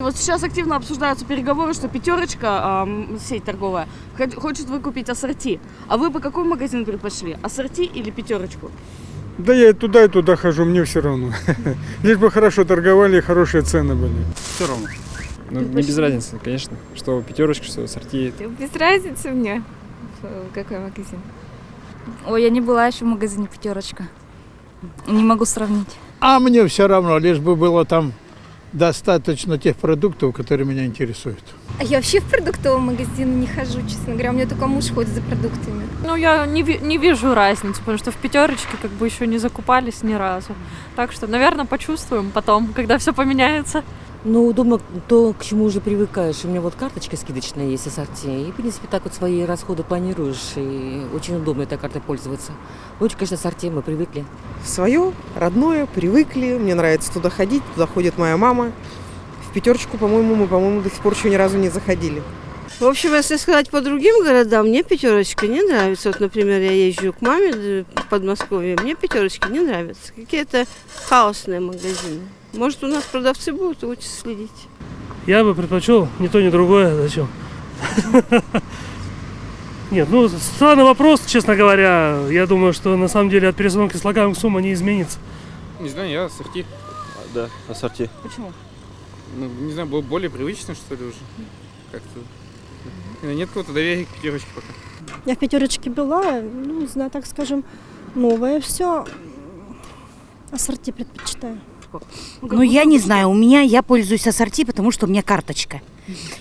Вот сейчас активно обсуждаются переговоры, что «Пятерочка», сеть торговая, хочет выкупить ассорти. А вы бы какой магазин предпочли? Ассорти или «Пятерочку»? Да я и туда хожу, мне все равно. Лишь бы хорошо торговали и хорошие цены были. Все равно. Ну, не без разницы, конечно. Что «Пятерочка», что ассорти. Без разницы мне, какой магазин. Ой, я не была еще в магазине «Пятерочка». Не могу сравнить. А мне все равно, лишь бы было там достаточно тех продуктов, которые меня интересуют. А я вообще в продуктовый магазин не хожу, честно говоря. У меня только муж ходит за продуктами. Ну, я не вижу разницы, потому что в «Пятерочке» как бы еще не закупались ни разу. Так что, наверное, почувствуем потом, когда все поменяется. Ну, удобно то, к чему уже привыкаешь. У меня вот карточка скидочная есть, ассорти. И, в принципе, так вот свои расходы планируешь. И очень удобно этой картой пользоваться. Лучше, конечно, ассорти, мы привыкли. Свое, родное, привыкли. Мне нравится туда ходить, туда ходит моя мама. В «Пятерочку», мы до сих пор еще ни разу не заходили. В общем, если сказать по другим городам, мне «Пятерочка» не нравится. Вот, например, я езжу к маме в Подмосковье, мне «Пятерочки» не нравятся. Какие-то хаосные магазины. Может, у нас продавцы будут лучше следить. Я бы предпочел ни то, ни другое. Зачем? Нет, ну, странный вопрос, честно говоря. Я думаю, что на самом деле от пересмотрки слагаемых сумма не изменится. Не знаю, я ассорти. Да, ассорти. Почему? Ну, не знаю, было более привычно, что ли, уже. Как-то. Нет какого-то доверия к «Пятерочке» пока. Я в «Пятерочке» была, ну, не знаю, так скажем, новое все. Ассорти предпочитаю. Ну, я не знаю, я пользуюсь ассорти, потому что у меня карточка.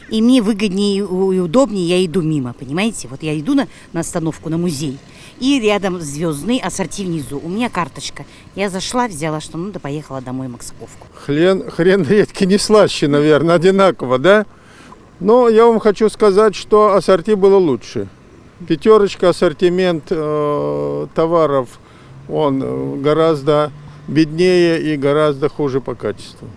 И мне выгоднее и удобнее, я иду мимо, понимаете? Вот я иду на остановку, на музей, и рядом Звездный, ассорти внизу. У меня карточка. Я зашла, взяла, что да поехала домой в Максаковку. Хрен редкий не слаще, наверное, одинаково, да? Но я вам хочу сказать, что ассорти было лучше. «Пятерочка», ассортимент товаров, он гораздо беднее и гораздо хуже по качеству.